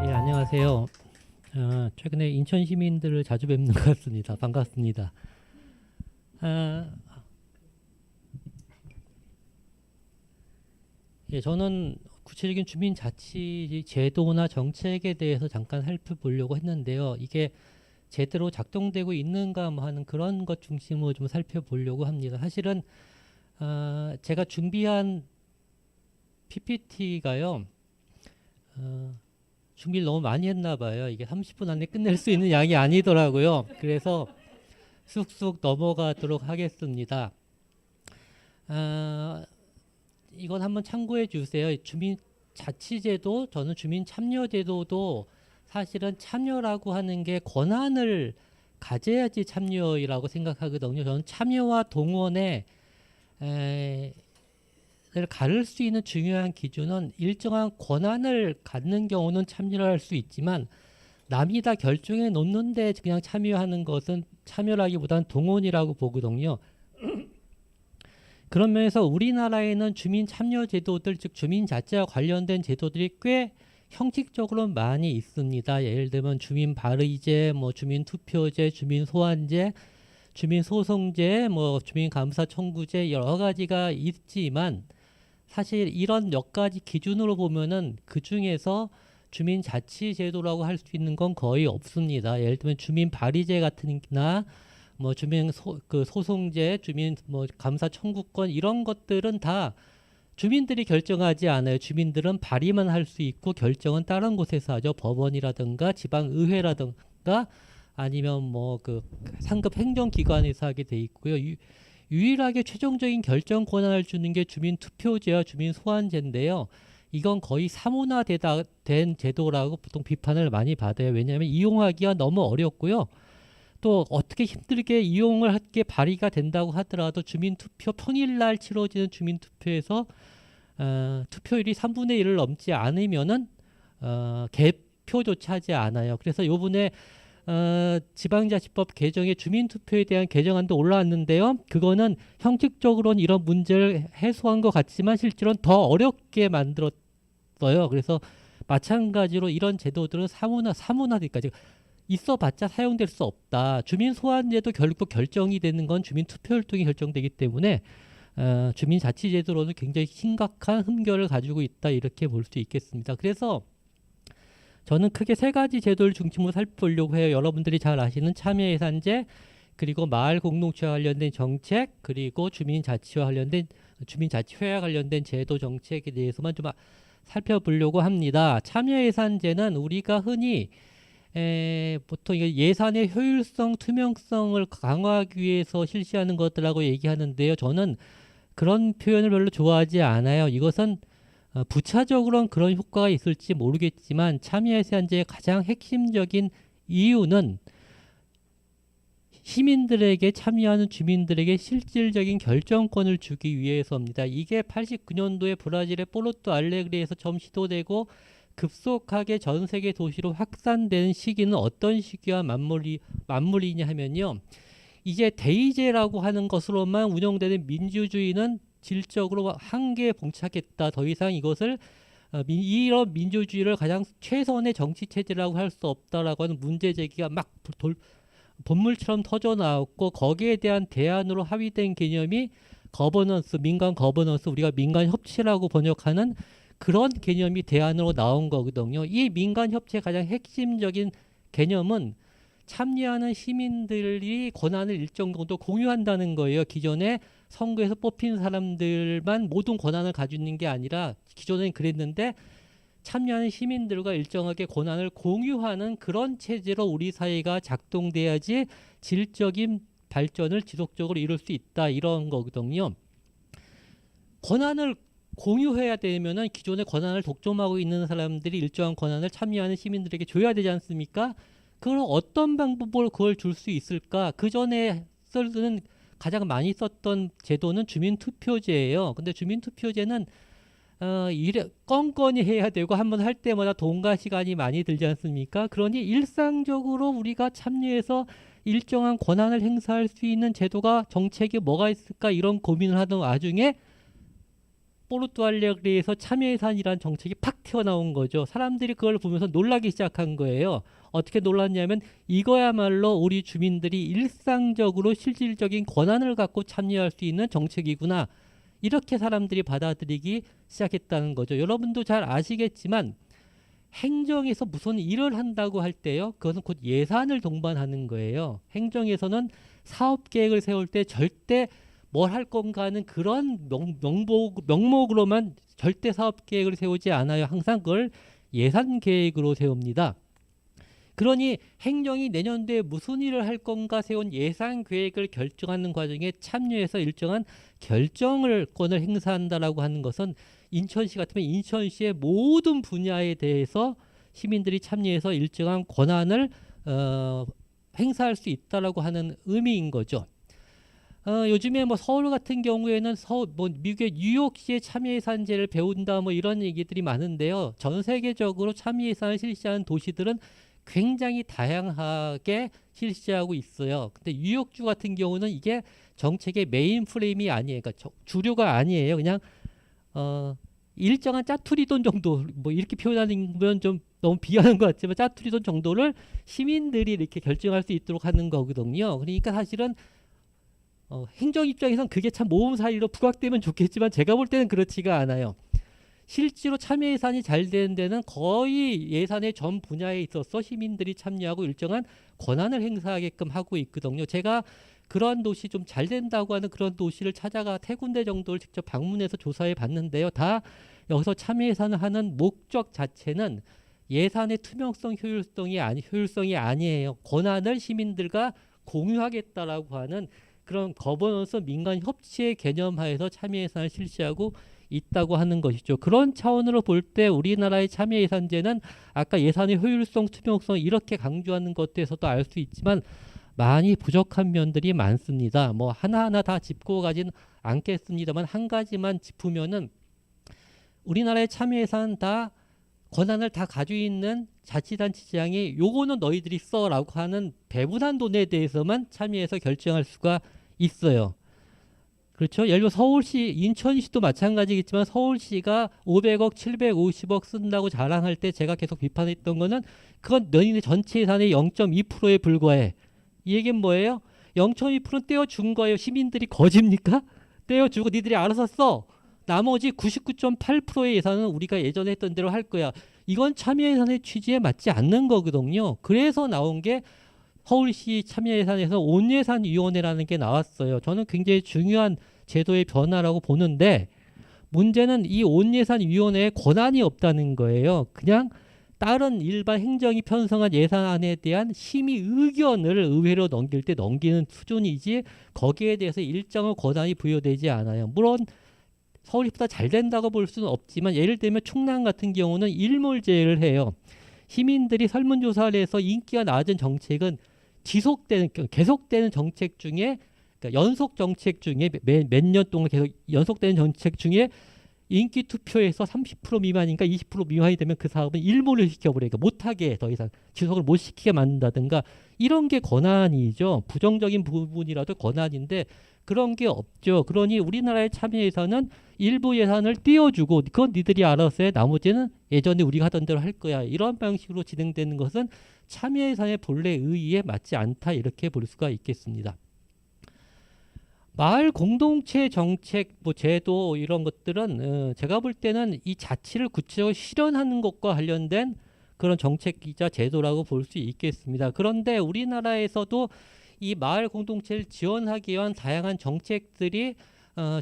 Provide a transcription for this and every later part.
예, 안녕하세요. 최근에 인천 시민들을 자주 뵙는 것 같습니다. 반갑습니다. 아, 예, 저는 구체적인 주민자치 제도나 정책에 대해서 잠깐 살펴보려고 했는데요. 이게 제대로 작동되고 있는가 뭐 하는 그런 것 중심으로 좀 살펴보려고 합니다. 사실은 제가 준비한 PPT가요. 준비를 너무 많이 했나 봐요. 이게 30분 안에 끝낼 수 있는 양이 아니더라고요. 그래서 쑥쑥 넘어가도록 하겠습니다. 이건 한번 참고해 주세요. 주민자치제도, 저는 주민참여제도도 사실은 참여라고 하는 게 권한을 가져야지 참여라고 생각하거든요. 저는 참여와 동원에 를 가를 수 있는 중요한 기준은 일정한 권한을 갖는 경우는 참여를 할 수 있지만 남이 다 결정해 놓는데 그냥 참여하는 것은 참여라기보다는 동원이라고 보거든요. 그런 면에서 우리나라에는 주민 참여 제도들, 즉 주민자치와 관련된 제도들이 꽤 형식적으로 많이 있습니다. 예를 들면 주민 발의제, 뭐 주민 투표제, 주민 소환제, 주민 소송제, 뭐 주민 감사 청구제 여러 가지가 있지만 사실 이런 몇 가지 기준으로 보면은 그 중에서 주민자치제도라고 할 수 있는 건 거의 없습니다. 예를 들면 주민 발의제 같은나 뭐 소송제, 주민 뭐 감사 청구권 이런 것들은 다 주민들이 결정하지 않아요. 주민들은 발의만 할 수 있고 결정은 다른 곳에서 하죠. 법원이라든가 지방의회라든가 아니면 뭐 그 상급 행정기관에서 하게 돼 있고요. 유일하게 최종적인 결정 권한을 주는 게 주민투표제와 주민소환제인데요. 이건 거의 사문화된 제도라고 보통 비판을 많이 받아요. 왜냐하면 이용하기가 너무 어렵고요. 또 어떻게 힘들게 이용을 하게 발의가 된다고 하더라도 주민투표 평일날 치러지는 주민투표에서 투표율이 3분의 1을 넘지 않으면은 개표조차 하지 않아요. 그래서 요번에 지방자치법 개정에 주민투표에 대한 개정안도 올라왔는데요. 그거는 형식적으로는 이런 문제를 해소한 것 같지만 실제로는 더 어렵게 만들었어요. 그래서 마찬가지로 이런 제도들은 사문화까지 있어봤자 사용될 수 없다. 주민소환제도 결국 결정이 되는 건 주민투표를 통해 결정되기 때문에 주민자치제도로는 굉장히 심각한 흠결을 가지고 있다. 이렇게 볼 수 있겠습니다. 그래서 저는 크게 세 가지 제도를 중심으로 살펴보려고 해요. 여러분들이 잘 아시는 참여예산제, 그리고 마을 공동체와 관련된 정책, 그리고 주민자치회와 관련된 제도 정책에 대해서만 좀 살펴보려고 합니다. 참여예산제는 우리가 흔히 보통 예산의 효율성, 투명성을 강화하기 위해서 실시하는 것들라고 얘기하는데요. 저는 그런 표현을 별로 좋아하지 않아요. 이것은 부차적으로는 그런 효과가 있을지 모르겠지만 참여예산제의 가장 핵심적인 이유는 시민들에게 참여하는 주민들에게 실질적인 결정권을 주기 위해서입니다. 이게 89년도에 브라질의 포르투 알레그레에서 처음 시도되고 급속하게 전 세계 도시로 확산되는 시기는 어떤 시기와 맞물리냐 하면요. 이제 대의제라고 하는 것으로만 운영되는 민주주의는 질적으로 한계에 봉착했다. 더 이상 이것을 이런 민주주의를 가장 최선의 정치 체제라고 할 수 없다라고 하는 문제 제기가 막 본물처럼 터져 나왔고 거기에 대한 대안으로 합의된 개념이 거버넌스, 민간 거버넌스, 우리가 민간 협치라고 번역하는 그런 개념이 대안으로 나온 거거든요. 이 민간 협치의 가장 핵심적인 개념은 참여하는 시민들이 권한을 일정 정도 공유한다는 거예요. 기존에 선거에서 뽑힌 사람들만 모든 권한을 가지고 있는 게 아니라 기존에는 그랬는데 참여하는 시민들과 일정하게 권한을 공유하는 그런 체제로 우리 사회가 작동돼야지 질적인 발전을 지속적으로 이룰 수 있다. 이런 거거든요. 권한을 공유해야 되면은 기존의 권한을 독점하고 있는 사람들이 일정한 권한을 참여하는 시민들에게 줘야 되지 않습니까? 그럼 어떤 방법으로 그걸 줄 수 있을까? 그 전에 쓰는 가장 많이 썼던 제도는 주민투표제예요. 근데 주민투표제는 건건히 해야 되고 한번 할 때마다 돈과 시간이 많이 들지 않습니까? 그러니 일상적으로 우리가 참여해서 일정한 권한을 행사할 수 있는 제도가 정책이 뭐가 있을까 이런 고민을 하던 와중에 포르투알레그레에서 참여예산이라는 정책이 팍 튀어나온 거죠. 사람들이 그걸 보면서 놀라기 시작한 거예요. 어떻게 놀랐냐면 이거야말로 우리 주민들이 일상적으로 실질적인 권한을 갖고 참여할 수 있는 정책이구나. 이렇게 사람들이 받아들이기 시작했다는 거죠. 여러분도 잘 아시겠지만 행정에서 무슨 일을 한다고 할 때요. 그것은 곧 예산을 동반하는 거예요. 행정에서는 사업 계획을 세울 때 절대 뭘 할 건가 하는 그런 명목으로만 절대 사업 계획을 세우지 않아요. 항상 그걸 예산 계획으로 세웁니다. 그러니 행정이 내년도에 무슨 일을 할 건가 세운 예산 계획을 결정하는 과정에 참여해서 일정한 결정권을 행사한다라고 하는 것은 인천시 같으면 인천시의 모든 분야에 대해서 시민들이 참여해서 일정한 권한을 행사할 수 있다라고 하는 의미인 거죠. 요즘에 뭐 서울 같은 경우에는 미국의 뉴욕시의 참여예산제를 배운다 뭐 이런 얘기들이 많은데요. 전 세계적으로 참여예산을 실시하는 도시들은 굉장히 다양하게 실시하고 있어요. 근데 뉴욕주 같은 경우는 이게 정책의 메인 프레임이 아니에요. 그러니까 주류가 아니에요. 그냥 일정한 짜투리 돈 정도 뭐 이렇게 표현하는 좀 너무 비하는 것 같지만 짜투리 돈 정도를 시민들이 이렇게 결정할 수 있도록 하는 거거든요. 그러니까 사실은 행정 입장에선 그게 참 모험 사이로 부각되면 좋겠지만 제가 볼 때는 그렇지가 않아요. 실제로 참여 예산이 잘 되는 데는 거의 예산의 전 분야에 있어서 시민들이 참여하고 일정한 권한을 행사하게끔 하고 있거든요. 제가 그런 도시 좀 잘 된다고 하는 그런 도시를 찾아가 3군데 정도를 직접 방문해서 조사해 봤는데요. 다 여기서 참여 예산을 하는 목적 자체는 예산의 투명성, 효율성이 아니에요. 권한을 시민들과 공유하겠다라고 하는 그런 거버넌스 민간 협치의 개념 하에서 참여 예산을 실시하고 있다고 하는 것이죠. 그런 차원으로 볼 때 우리나라의 참여 예산제는 아까 예산의 효율성, 투명성 이렇게 강조하는 것에서도 알 수 있지만 많이 부족한 면들이 많습니다. 뭐 하나하나 다 짚고 가진 않겠습니다만 한 가지만 짚으면은 우리나라의 참여 예산 다 권한을 다 가지고 있는 자치단체장이 요거는 너희들이 써라고 하는 배분한 돈에 대해서만 참여해서 결정할 수가 있어요. 그렇죠? 예를 들어 서울시, 인천시도 마찬가지겠지만 서울시가 500억, 750억 쓴다고 자랑할 때 제가 계속 비판했던 거는 그건 너희네 전체 예산의 0.2%에 불과해. 이 얘기는 뭐예요? 0.2%는 떼어준 거예요. 시민들이 거짓입니까? 떼어주고 니들이 알아서 써. 나머지 99.8%의 예산은 우리가 예전에 했던 대로 할 거야. 이건 참여 예산의 취지에 맞지 않는 거거든요. 그래서 나온 게 서울시 참여예산에서 온예산위원회라는 게 나왔어요. 저는 굉장히 중요한 제도의 변화라고 보는데 문제는 이 온예산위원회에 권한이 없다는 거예요. 그냥 다른 일반 행정이 편성한 예산안에 대한 심의 의견을 의회로 넘길 때 넘기는 수준이지 거기에 대해서 일정한 권한이 부여되지 않아요. 물론 서울시보다 잘 된다고 볼 수는 없지만 예를 들면 충남 같은 경우는 일몰제를 해요. 시민들이 설문조사를 해서 인기가 낮은 정책은 계속되는 정책 중에 그러니까 연속 정책 중에 몇 년 동안 계속 연속되는 정책 중에 인기 투표에서 30% 미만인가 20% 미만이 되면 그 사업은 일몰을 시켜버려요. 그러니까 못하게 더 이상 지속을 못 시키게 만든다든가 이런 게 권한이죠. 부정적인 부분이라도 권한인데 그런 게 없죠. 그러니 우리나라의 참여 예산은 일부 예산을 띄워주고 그건 니들이 알아서 해. 나머지는 예전에 우리가 하던 대로 할 거야. 이런 방식으로 진행되는 것은 참여 예산의 본래 의의에 맞지 않다 이렇게 볼 수가 있겠습니다. 마을 공동체 정책, 뭐 제도 이런 것들은 제가 볼 때는 이 자치를 구체적으로 실현하는 것과 관련된 그런 정책이자 제도라고 볼 수 있겠습니다. 그런데 우리나라에서도 이 마을 공동체를 지원하기 위한 다양한 정책들이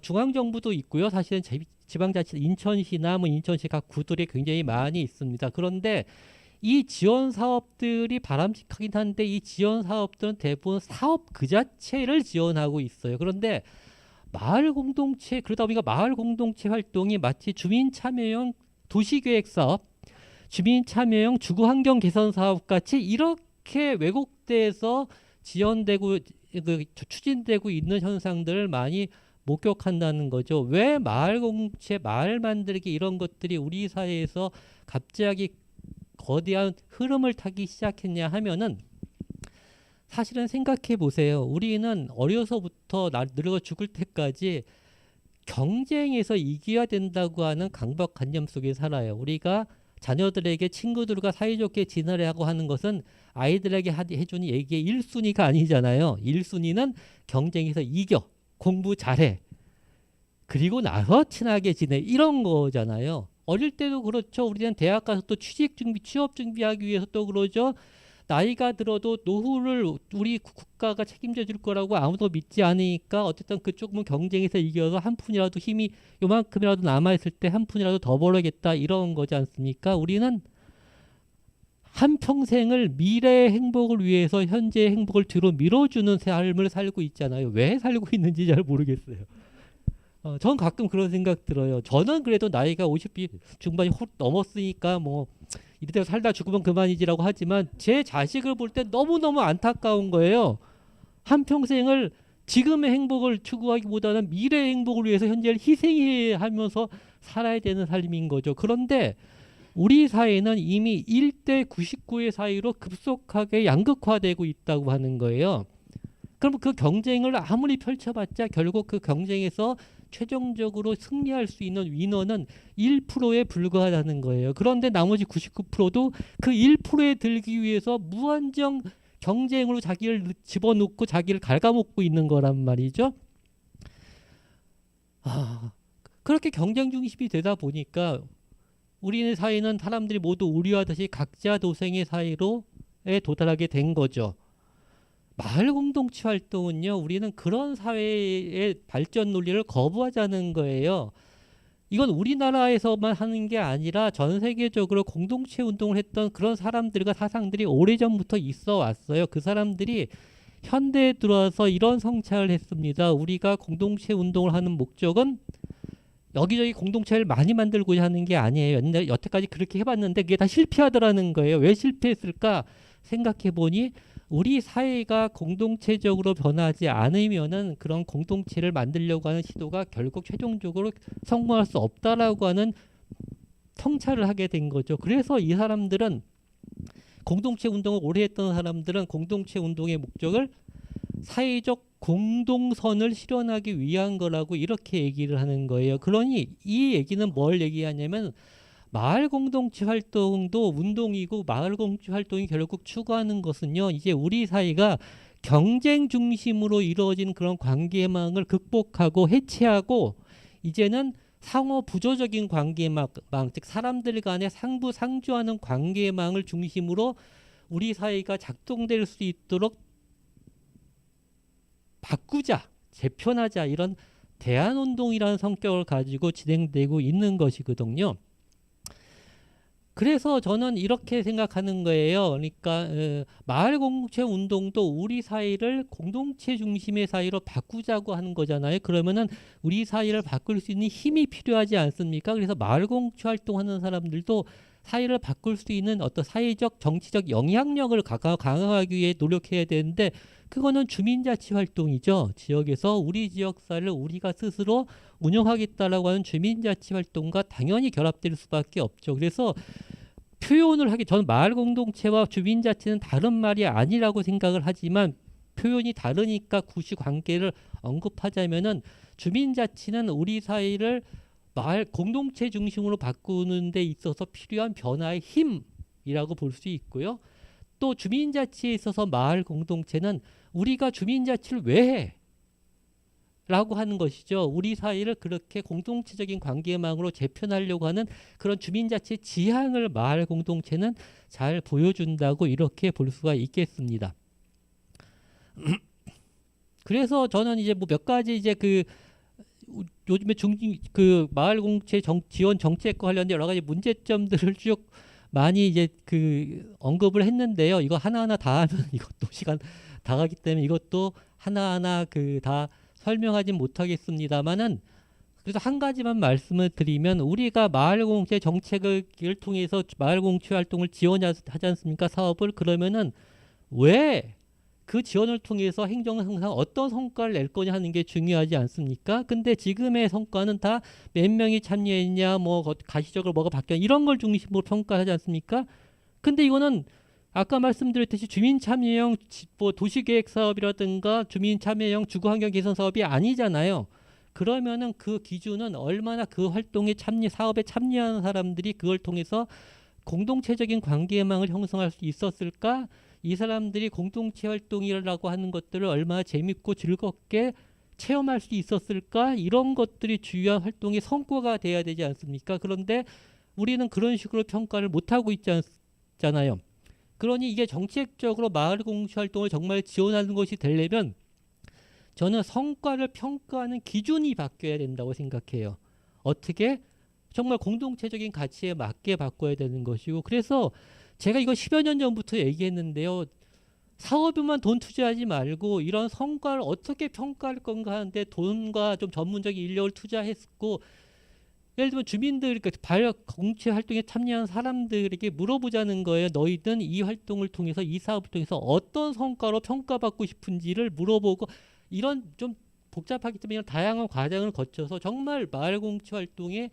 중앙정부도 있고요. 사실은 지방자치 인천시나 뭐 인천시 각 구들이 굉장히 많이 있습니다. 그런데 이 지원 사업들이 바람직하긴 한데 이 지원 사업들은 대부분 사업 그 자체를 지원하고 있어요. 그런데 마을 공동체 그러다 보니까 마을 공동체 활동이 마치 주민 참여형 도시계획 사업, 주민 참여형 주거 환경 개선 사업 같이 이렇게 왜곡돼서 지연되고 추진되고 있는 현상들을 많이 목격한다는 거죠. 왜 마을 공동체, 마을 만들기 이런 것들이 우리 사회에서 갑자기 거대한 흐름을 타기 시작했냐 하면은 사실은 생각해 보세요. 우리는 어려서부터 늙어 죽을 때까지 경쟁에서 이겨야 된다고 하는 강박관념 속에 살아요. 우리가 자녀들에게 친구들과 사이좋게 지내라고 하는 것은 아이들에게 해주는 얘기의 1순위가 아니잖아요. 1순위는 경쟁에서 이겨, 공부 잘해, 그리고 나서 친하게 지내, 이런 거잖아요. 어릴 때도 그렇죠. 우리는 대학 가서 또 취업 준비하기 위해서 또 그러죠. 나이가 들어도 노후를 우리 국가가 책임져 줄 거라고 아무도 믿지 않으니까 어쨌든 그쪽은 경쟁에서 이겨서 한 푼이라도 힘이 요만큼이라도 남아있을 때 한 푼이라도 더 벌어야겠다, 이런 거지 않습니까? 우리는 한평생을 미래의 행복을 위해서 현재의 행복을 뒤로 밀어주는 삶을 살고 있잖아요. 왜 살고 있는지 잘 모르겠어요. 전 가끔 그런 생각 들어요. 저는 그래도 나이가 50 중반이 훅 넘었으니까 뭐 이대로 살다 죽으면 그만이지라고 하지만 제 자식을 볼 때 너무너무 안타까운 거예요. 한평생을 지금의 행복을 추구하기보다는 미래의 행복을 위해서 현재를 희생하면서 살아야 되는 삶인 거죠. 그런데 우리 사회는 이미 1대 99의 사이로 급속하게 양극화되고 있다고 하는 거예요. 그럼 그 경쟁을 아무리 펼쳐봤자 결국 그 경쟁에서 최종적으로 승리할 수 있는 위너는 1%에 불과하다는 거예요. 그런데 나머지 99%도 그 1%에 들기 위해서 무한정 경쟁으로 자기를 집어넣고 자기를 갉아먹고 있는 거란 말이죠. 그렇게 경쟁 중심이 되다 보니까 우리 사회는 사람들이 모두 우려하듯이 각자 도생의 사이로에 도달하게 된 거죠. 마을 공동체 활동은요, 우리는 그런 사회의 발전 논리를 거부하자는 거예요. 이건 우리나라에서만 하는 게 아니라 전 세계적으로 공동체 운동을 했던 그런 사람들과 사상들이 오래전부터 있어 왔어요. 그 사람들이 현대에 들어와서 이런 성찰을 했습니다. 우리가 공동체 운동을 하는 목적은 여기저기 공동체를 많이 만들고자 하는 게 아니에요. 여태까지 그렇게 해봤는데 그게 다 실패하더라는 거예요. 왜 실패했을까 생각해 보니 우리 사회가 공동체적으로 변하지 않으면은 그런 공동체를 만들려고 하는 시도가 결국 최종적으로 성공할 수 없다라고 하는 성찰을 하게 된 거죠. 그래서 이 사람들은 공동체 운동을 오래 했던 사람들은 공동체 운동의 목적을 사회적 공동선을 실현하기 위한 거라고 이렇게 얘기를 하는 거예요. 그러니 이 얘기는 뭘 얘기하냐면 마을 공동체 활동도 운동이고 마을 공동체 활동이 결국 추구하는 것은요. 이제 우리 사회가 경쟁 중심으로 이루어진 그런 관계망을 극복하고 해체하고 이제는 상호 부조적인 관계망, 즉 사람들 간의 상부상조하는 관계망을 중심으로 우리 사회가 작동될 수 있도록 바꾸자, 재편하자, 이런 대안운동이라는 성격을 가지고 진행되고 있는 것이거든요. 그래서 저는 이렇게 생각하는 거예요. 그러니까 마을 공동체 운동도 우리 사회를 공동체 중심의 사회로 바꾸자고 하는 거잖아요. 그러면은 우리 사회를 바꿀 수 있는 힘이 필요하지 않습니까? 그래서 마을 공동체 활동하는 사람들도 사회를 바꿀 수 있는 어떤 사회적 정치적 영향력을 강화하기 위해 노력해야 되는데 그거는 주민자치 활동이죠. 지역에서 우리 지역사를 우리가 스스로 운영하겠다라고 하는 주민자치 활동과 당연히 결합될 수밖에 없죠. 그래서 표현을 하기, 저는 마을 공동체와 주민자치는 다른 말이 아니라고 생각을 하지만 표현이 다르니까 굳이 관계를 언급하자면은 주민자치는 우리 사회를 마을 공동체 중심으로 바꾸는 데 있어서 필요한 변화의 힘이라고 볼 수 있고요. 또 주민자치에 있어서 마을 공동체는 우리가 주민자치를 왜 해? 라고 하는 것이죠. 우리 사회를 그렇게 공동체적인 관계망으로 재편하려고 하는 그런 주민자치의 지향을 마을 공동체는 잘 보여준다고 이렇게 볼 수가 있겠습니다. 그래서 저는 이제 뭐 몇 가지 이제 그 요즘에 그 마을 공동체 지원 정책과 관련된 여러 가지 문제점들을 쭉 많이 이제 그 언급을 했는데요. 이거 하나하나 다 하면 이것도 시간 다 가기 때문에 이것도 하나하나 그 다 설명하진 못하겠습니다만은 그래서 한 가지만 말씀을 드리면 우리가 마을 공동체 정책을 통해서 마을 공동체 활동을 지원하지 않습니까? 사업을. 그러면은 왜 그 지원을 통해서 행정 항상 어떤 성과를 낼 거냐 하는 게 중요하지 않습니까? 근데 지금의 성과는 다 몇 명이 참여했냐, 뭐 가시적으로 뭐가 바뀌었냐 이런 걸 중심으로 평가하지 않습니까? 근데 이거는 아까 말씀드렸듯이 주민참여형 뭐 도시계획 사업이라든가 주민참여형 주거환경 개선 사업이 아니잖아요. 그러면은 그 기준은 얼마나 그 활동에 사업에 참여하는 사람들이 그걸 통해서 공동체적인 관계망을 형성할 수 있었을까? 이 사람들이 공동체 활동이라고 하는 것들을 얼마나 재밌고 즐겁게 체험할 수 있었을까? 이런 것들이 주요한 활동의 성과가 돼야 되지 않습니까? 그런데 우리는 그런 식으로 평가를 못하고 있지 않잖아요. 그러니 이게 정책적으로 마을 공동체 활동을 정말 지원하는 것이 되려면 저는 성과를 평가하는 기준이 바뀌어야 된다고 생각해요. 어떻게? 정말 공동체적인 가치에 맞게 바꿔야 되는 것이고, 그래서 제가 이거 10여 년 전부터 얘기했는데요. 사업에만 돈 투자하지 말고 이런 성과를 어떻게 평가할 건가 하는데 돈과 좀 전문적인 인력을 투자했고, 예를 들면 주민들, 그러니까 공동체 활동에 참여한 사람들에게 물어보자는 거예요. 너희는 이 활동을 통해서, 이 사업을 통해서 어떤 성과로 평가받고 싶은지를 물어보고, 이런 좀 복잡하기 때문에 이런 다양한 과정을 거쳐서 정말 마을 공동체 활동에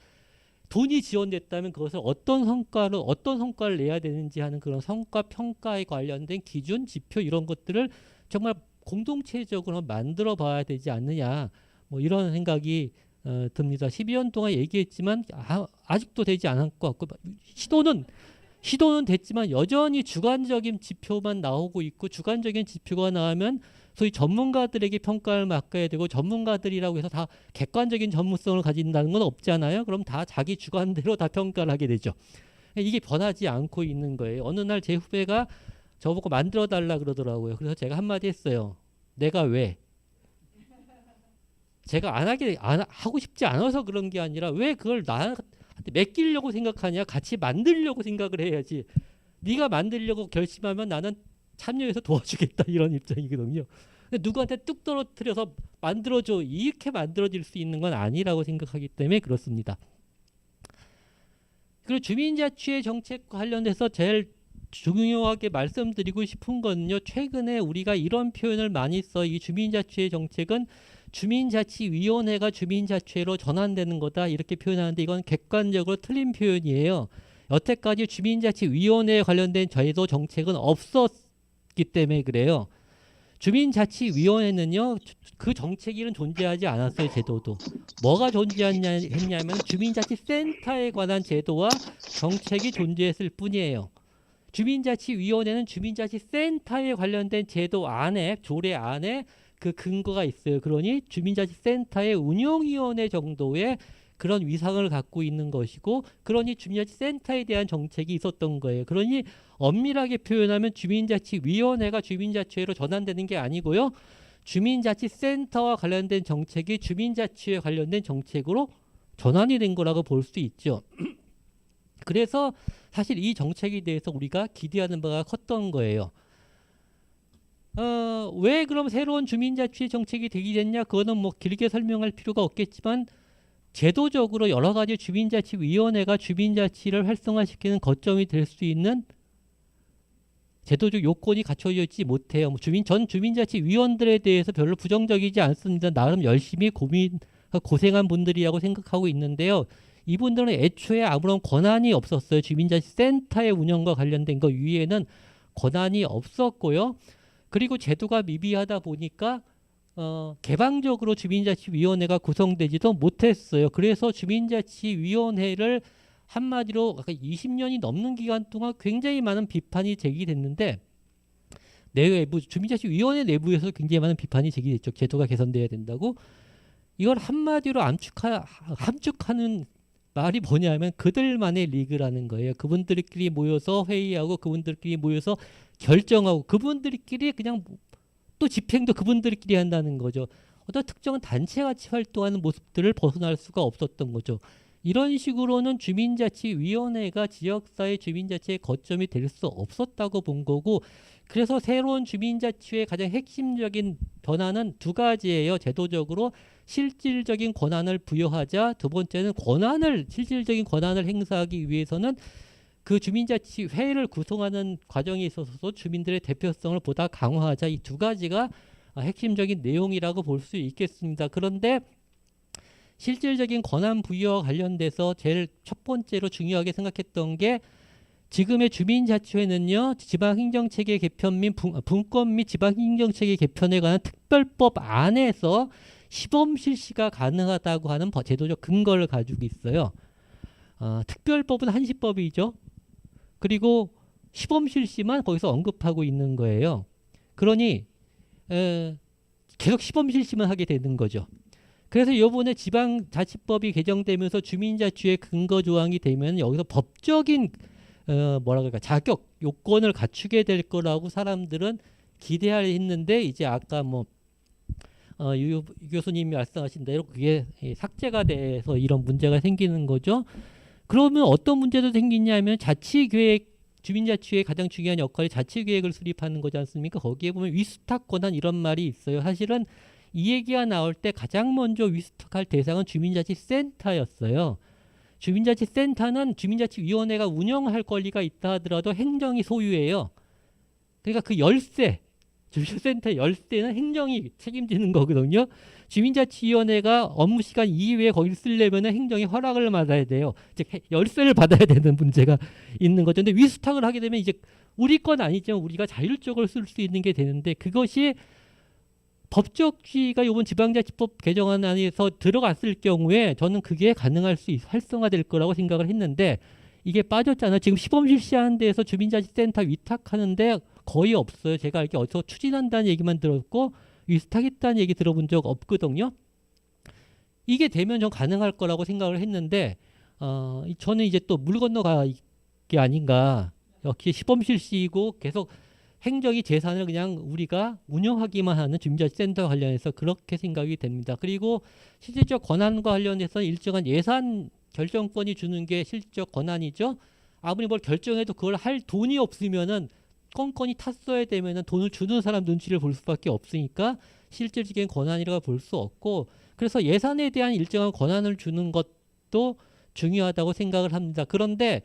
돈이 지원됐다면 그것을 어떤 성과를 내야 되는지 하는 그런 성과 평가에 관련된 기준, 지표 이런 것들을 정말 공동체적으로 만들어 봐야 되지 않느냐, 뭐 이런 생각이 듭니다. 12년 동안 얘기했지만 아직도 되지 않은 것 같고, 시도는 됐지만 여전히 주관적인 지표만 나오고 있고, 주관적인 지표가 나오면 소위 전문가들에게 평가를 맡겨야 되고, 전문가들이라고 해서 다 객관적인 전문성을 가진다는 건 없잖아요. 그럼 다 자기 주관대로 다 평가를 하게 되죠. 이게 변하지 않고 있는 거예요. 어느 날 제 후배가 저보고 만들어 달라 그러더라고요. 그래서 제가 한마디 했어요. 내가 왜? 제가 하고 싶지 않아서 그런 게 아니라 왜 그걸 나한테 맡기려고 생각하냐? 같이 만들려고 생각을 해야지. 네가 만들려고 결심하면 나는 참여해서 도와주겠다, 이런 입장이거든요. 근데 누구한테 뚝 떨어뜨려서 만들어줘, 이렇게 만들어질 수 있는 건 아니라고 생각하기 때문에 그렇습니다. 그리고 주민자치의 정책과 관련해서 제일 중요하게 말씀드리고 싶은 건요, 최근에 우리가 이런 표현을 많이 써. 이 주민자치의 정책은 주민자치위원회가 주민자치회로 전환되는 거다, 이렇게 표현하는데 이건 객관적으로 틀린 표현이에요. 여태까지 주민자치위원회에 관련된 제도 정책은 없었기 때문에 그래요. 주민자치위원회는요, 그 정책일은 존재하지 않았어요. 제도도 뭐가 존재했냐면 주민자치센터에 관한 제도와 정책이 존재했을 뿐이에요. 주민자치위원회는 주민자치센터에 관련된 제도 안에, 조례 안에 그 근거가 있어요. 그러니 주민자치센터의 운영위원회 정도의 그런 위상을 갖고 있는 것이고, 그러니 주민자치센터에 대한 정책이 있었던 거예요. 그러니 엄밀하게 표현하면 주민자치위원회가 주민자치회로 전환되는 게 아니고요, 주민자치센터와 관련된 정책이 주민자치회 관련된 정책으로 전환이 된 거라고 볼 수 있죠. 그래서 사실 이 정책에 대해서 우리가 기대하는 바가 컸던 거예요. 왜 그럼 새로운 주민자치 정책이 되게 됐냐? 그거는 뭐 길게 설명할 필요가 없겠지만, 제도적으로 여러 가지 주민자치위원회가 주민자치를 활성화시키는 거점이 될 수 있는 제도적 요건이 갖춰져 있지 못해요. 전 주민자치위원들에 대해서 별로 부정적이지 않습니다. 나름 열심히 고생한 분들이라고 생각하고 있는데요. 이분들은 애초에 아무런 권한이 없었어요. 주민자치센터의 운영과 관련된 것 위에는 권한이 없었고요. 그리고 제도가 미비하다 보니까 개방적으로 주민자치위원회가 구성되지도 못했어요. 그래서 주민자치위원회를 한마디로 20년이 넘는 기간 동안 굉장히 많은 비판이 제기됐는데, 내외부 주민자치위원회 내부에서 굉장히 많은 비판이 제기됐죠. 제도가 개선돼야 된다고. 이걸 한마디로 함축하는 말이 뭐냐면 그들만의 리그라는 거예요. 그분들끼리 모여서 회의하고, 그분들끼리 모여서 결정하고, 그분들끼리 그냥 또 집행도 그분들끼리 한다는 거죠. 어떤 특정한 단체같이 활동하는 모습들을 벗어날 수가 없었던 거죠. 이런 식으로는 주민자치위원회가 지역사회 주민자치의 거점이 될 수 없었다고 본 거고, 그래서 새로운 주민자치의 가장 핵심적인 변화는 두 가지예요. 제도적으로 실질적인 권한을 부여하자, 두 번째는 실질적인 권한을 행사하기 위해서는 그 주민자치회를 구성하는 과정에 있어서 주민들의 대표성을 보다 강화하자, 이 두 가지가 핵심적인 내용이라고 볼 수 있겠습니다. 그런데 실질적인 권한 부여와 관련돼서 제일 첫 번째로 중요하게 생각했던 게 지금의 주민자치회는요, 지방행정체계 개편 및 분권 및 지방행정체계 개편에 관한 특별법 안에서 시범 실시가 가능하다고 하는 제도적 근거를 가지고 있어요. 특별법은 한시법이죠. 그리고 시범 실시만 거기서 언급하고 있는 거예요. 그러니 계속 시범 실시만 하게 되는 거죠. 그래서 이번에 지방자치법이 개정되면서 주민자치회 근거 조항이 되면 여기서 법적인 뭐라 그럴까 자격 요건을 갖추게 될 거라고 사람들은 기대하려 했는데 이제 아까 유 교수님이 말씀하신 대로 그게 삭제가 돼서 이런 문제가 생기는 거죠. 그러면 어떤 문제도 생기냐면 자치계획 주민자치회의 가장 중요한 역할이 자치계획을 수립하는 거지 않습니까? 거기에 보면 위수탁 권한 이런 말이 있어요. 사실은 이 얘기가 나올 때 가장 먼저 위수탁할 대상은 주민자치센터였어요. 주민자치센터는 주민자치위원회가 운영할 권리가 있다 하더라도 행정이 소유예요. 그러니까 그 열쇠, 주민센터 열쇠는 행정이 책임지는 거거든요. 주민자치위원회가 업무 시간 이외에 거기를 쓰려면 행정이 허락을 받아야 돼요. 즉 열쇠를 받아야 되는 문제가 있는 거죠. 근데 위수탁을 하게 되면 이제 우리 건 아니지만 우리가 자율적으로 쓸 수 있는 게 되는데 그것이 법적주의가 이번 지방자치법 개정안 안에서 들어갔을 경우에 저는 그게 가능할 수 활성화될 거라고 생각을 했는데 이게 빠졌잖아요. 지금 시범 실시하는 데에서 주민자치센터 위탁하는데 거의 없어요. 제가 이렇게 어디서 추진한다는 얘기만 들었고 위탁했다는 얘기 들어본 적 없거든요. 이게 되면 좀 가능할 거라고 생각을 했는데 저는 이제 또 물 건너가게 아닌가. 역시 시범 실시이고 계속 행정이 재산을 그냥 우리가 운영하기만 하는 주민자치센터 관련해서 그렇게 생각이 됩니다. 그리고 실질적 권한과 관련해서 일정한 예산 결정권이 주는 게 실질적 권한이죠. 아무리 뭘 결정해도 그걸 할 돈이 없으면은 건건이 탔어야 되면은 돈을 주는 사람 눈치를 볼 수밖에 없으니까 실질적인 권한이라고 볼 수 없고 그래서 예산에 대한 일정한 권한을 주는 것도 중요하다고 생각을 합니다. 그런데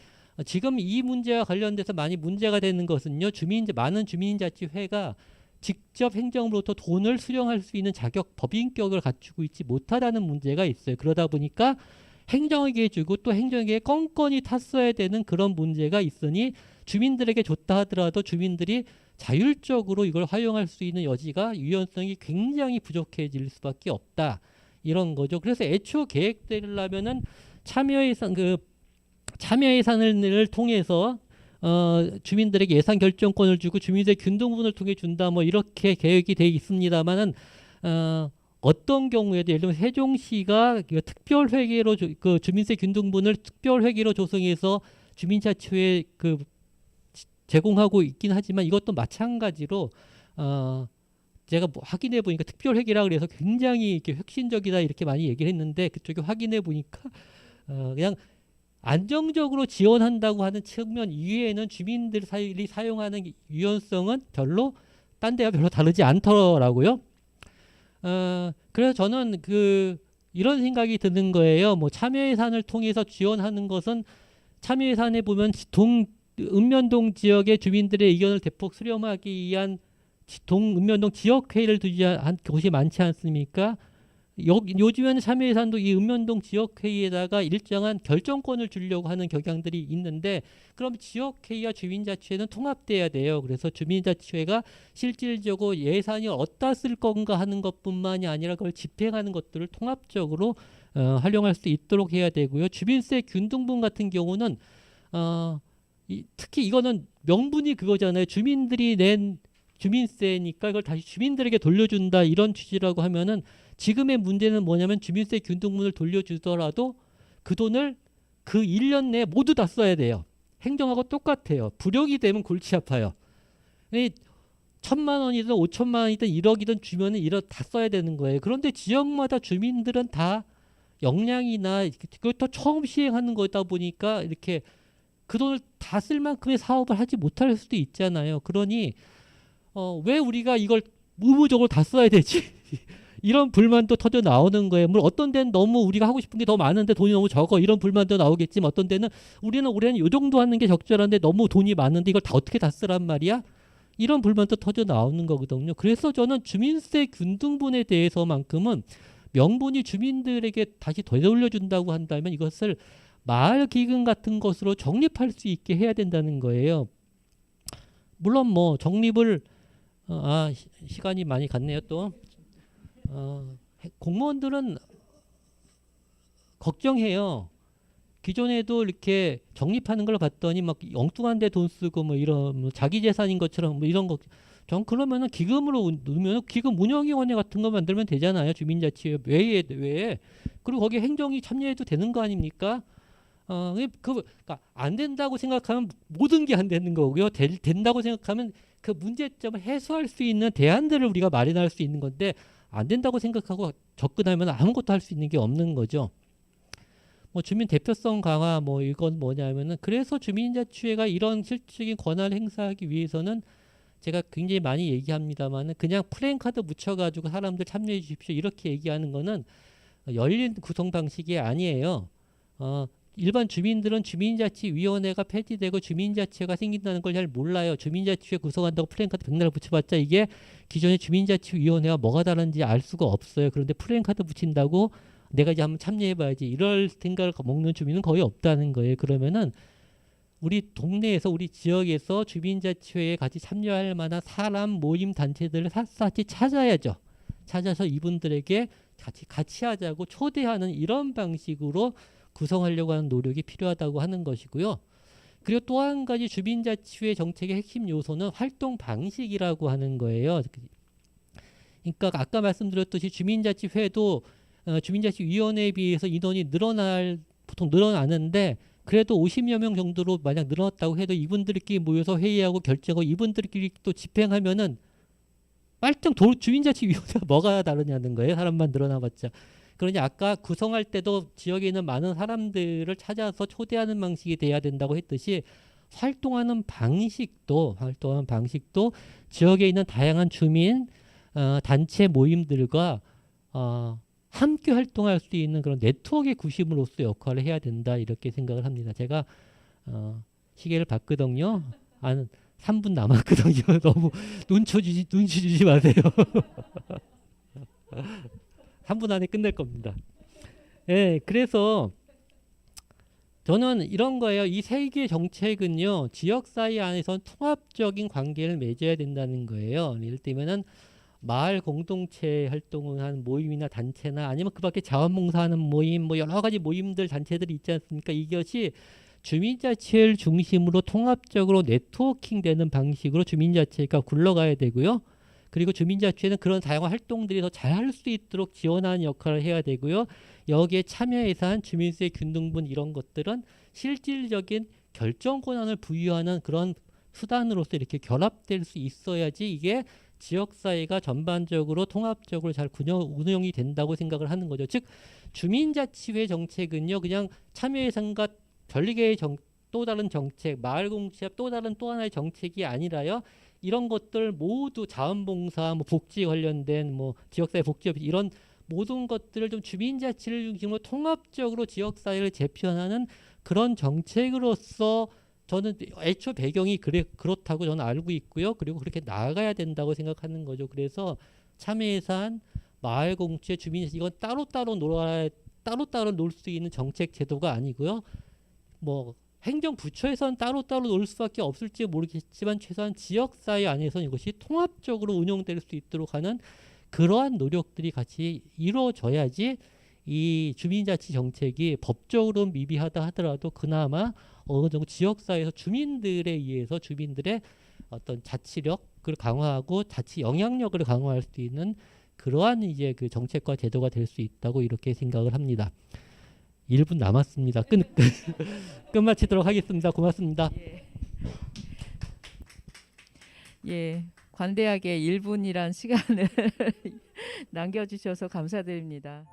지금 이 문제와 관련돼서 많이 문제가 되는 것은요. 많은 주민자치회가 직접 행정으로부터 돈을 수령할 수 있는 자격 법인격을 갖추고 있지 못하다는 문제가 있어요. 그러다 보니까 행정에게 주고 또 행정에게 건건이 탔어야 되는 그런 문제가 있으니 주민들에게 줬다 하더라도 주민들이 자율적으로 이걸 활용할 수 있는 여지가 유연성이 굉장히 부족해질 수밖에 없다. 이런 거죠. 그래서 애초 계획되려면은 참여 예산을 통해서 주민들에게 예산 결정권을 주고 주민세 균등분을 통해 준다 뭐 이렇게 계획이 돼 있습니다만은 어떤 경우에도 예를 들면 세종시가 특별회계로 그 주민세 균등분을 특별회계로 조성해서 주민자치회에 제공하고 있긴 하지만 이것도 마찬가지로 제가 확인해 보니까 특별회계라 그래서 굉장히 이렇게 혁신적이다 이렇게 많이 얘기를 했는데 그쪽에 확인해 보니까 그냥 안정적으로 지원한다고 하는 측면 이외에는 주민들이 사용하는 유연성은 별로 딴 데와 별로 다르지 않더라고요. 그래서 저는 이런 생각이 드는 거예요. 뭐 참여예산을 통해서 지원하는 것은 참여예산에 보면 읍면동 지역의 주민들의 의견을 대폭 수렴하기 위한 읍면동 지역회의를 두지 한 곳이 많지 않습니까? 요즘에는 참여예산도 이 읍면동 지역회의에다가 일정한 결정권을 주려고 하는 경향들이 있는데 그럼 지역회의와 주민자치회는 통합돼야 돼요. 그래서 주민자치회가 실질적으로 예산이 어디다 쓸 건가 하는 것뿐만이 아니라 그걸 집행하는 것들을 통합적으로 활용할 수 있도록 해야 되고요. 주민세 균등분 같은 경우는 특히 이거는 명분이 그거잖아요. 주민들이 낸 주민세니까 이걸 다시 주민들에게 돌려준다 이런 취지라고 하면은 지금의 문제는 뭐냐면 주민세 균등분을 돌려주더라도 그 돈을 그 1년 내에 모두 다 써야 돼요. 행정하고 똑같아요. 불용이 되면 골치 아파요. 1,000만 원이든 5천만 원이든 1억이든 주면은 1억 다 써야 되는 거예요. 그런데 지역마다 주민들은 다 역량이나 그것도 처음 시행하는 거다 보니까 이렇게 그 돈을 다 쓸 만큼의 사업을 하지 못할 수도 있잖아요. 그러니 왜 우리가 이걸 의무적으로 다 써야 되지? 이런 불만도 터져 나오는 거예요. 물론 어떤 데는 너무 우리가 하고 싶은 게 더 많은데 돈이 너무 적어 이런 불만도 나오겠지만 어떤 데는 우리는 올해는 이 정도 하는 게 적절한데 너무 돈이 많은데 이걸 다 어떻게 다 쓰란 말이야? 이런 불만도 터져 나오는 거거든요. 그래서 저는 주민세 균등분에 대해서만큼은 명분이 주민들에게 다시 되돌려준다고 한다면 이것을 마을 기금 같은 것으로 적립할 수 있게 해야 된다는 거예요. 물론 뭐 적립을 시간이 많이 갔네요 또. 공무원들은 걱정해요. 기존에도 이렇게 적립하는 걸 봤더니 막 엉뚱한 데 돈 쓰고 뭐 이런 뭐 자기 재산인 것처럼 뭐 이런 거. 전 그러면은 기금으로 넣으면 기금 운영위원회 같은 거 만들면 되잖아요. 주민자치 외에. 그리고 거기에 행정이 참여해도 되는 거 아닙니까? 그러니까 안 된다고 생각하면 모든 게 안 되는 거고요. 된다고 생각하면 그 문제점을 해소할 수 있는 대안들을 우리가 마련할 수 있는 건데 안 된다고 생각하고 접근하면 아무것도 할 수 있는 게 없는 거죠. 뭐 주민 대표성 강화 뭐 이건 뭐냐면은 그래서 주민자치회가 이런 실질적인 권한을 행사하기 위해서는 제가 굉장히 많이 얘기합니다만은 그냥 플랜카드 묻혀가지고 사람들 참여해 주십시오 이렇게 얘기하는 거는 열린 구성 방식이 아니에요. 일반 주민들은 주민자치위원회가 폐지되고 주민자치회가 생긴다는 걸 잘 몰라요. 주민자치회 구성한다고 플랜카드 백날 붙여봤자 이게 기존의 주민자치위원회와 뭐가 다른지 알 수가 없어요. 그런데 플랜카드 붙인다고 내가 이제 한번 참여해봐야지 이럴 생각을 먹는 주민은 거의 없다는 거예요. 그러면은 우리 동네에서 우리 지역에서 주민자치회에 같이 참여할 만한 사람 모임 단체들을 샅샅이 찾아야죠. 찾아서 이분들에게 같이 하자고 초대하는 이런 방식으로 구성하려고 하는 노력이 필요하다고 하는 것이고요. 그리고 또 한 가지 주민자치회 정책의 핵심 요소는 활동 방식이라고 하는 거예요. 그러니까 아까 말씀드렸듯이 주민자치회도 주민자치위원회에 비해서 인원이 보통 늘어나는데 그래도 50여 명 정도로 만약 늘어났다고 해도 이분들끼리 모여서 회의하고 결정하고 이분들끼리 또 집행하면은 빨등 주민자치위원회가 뭐가 다르냐는 거예요. 사람만 늘어나봤자. 그러니 아까 구성할 때도 지역에 있는 많은 사람들을 찾아서 초대하는 방식이 돼야 된다고 했듯이 활동하는 방식도 지역에 있는 다양한 주민 단체 모임들과 함께 활동할 수 있는 그런 네트워크의 구심으로서 역할을 해야 된다 이렇게 생각을 합니다. 제가 시계를 봤거든요. 한 3분 남았거든요. 너무 눈치 주지 마세요. 3분 안에 끝낼 겁니다. 예, 그래서 저는 이런 거예요. 이 세 개의 정책은요, 지역사회 안에서는 통합적인 관계를 맺어야 된다는 거예요. 예를 들면은 마을 공동체 활동을 하는 모임이나 단체나 아니면 그 밖에 자원봉사하는 모임, 뭐 여러 가지 모임들, 단체들이 있지 않습니까? 이것이 주민자치회를 중심으로 통합적으로 네트워킹 되는 방식으로 주민자치회가 굴러가야 되고요. 그리고 주민자치회는 그런 다양한 활동들이 더 잘할 수 있도록 지원하는 역할을 해야 되고요. 여기에 참여 예산, 주민세 균등분 이런 것들은 실질적인 결정 권한을 부여하는 그런 수단으로서 이렇게 결합될 수 있어야지 이게 지역사회가 전반적으로 통합적으로 잘 운영이 된다고 생각을 하는 거죠. 즉 주민자치회 정책은요. 그냥 참여 예산과 별개의 또 다른 정책, 마을공시업 또 하나의 정책이 아니라요. 이런 것들 모두 자원봉사, 뭐 복지 관련된 뭐 지역사회 복지업 이런 모든 것들을 좀 주민자치를 중심으로 통합적으로 지역사회를 재편하는 그런 정책으로서 저는 애초 배경이 그렇다고 저는 알고 있고요. 그리고 그렇게 나아가야 된다고 생각하는 거죠. 그래서 참여예산, 마을공채, 주민자치 이건 따로따로 놀 수 있는 정책 제도가 아니고요. 뭐 행정부처에서는 따로따로 놀 수밖에 없을지 모르겠지만 최소한 지역사회 안에서는 이것이 통합적으로 운영될 수 있도록 하는 그러한 노력들이 같이 이루어져야지 이 주민자치 정책이 법적으로 미비하다 하더라도 그나마 어느 정도 지역사회에서 주민들에 의해서 주민들의 어떤 자치력을 강화하고 자치 영향력을 강화할 수 있는 그러한 이제 그 정책과 제도가 될 수 있다고 이렇게 생각을 합니다. 1분 남았습니다. 끝마치도록 하겠습니다. 고맙습니다. 예, 관대하게 1분이란 시간을 남겨주셔서 감사드립니다.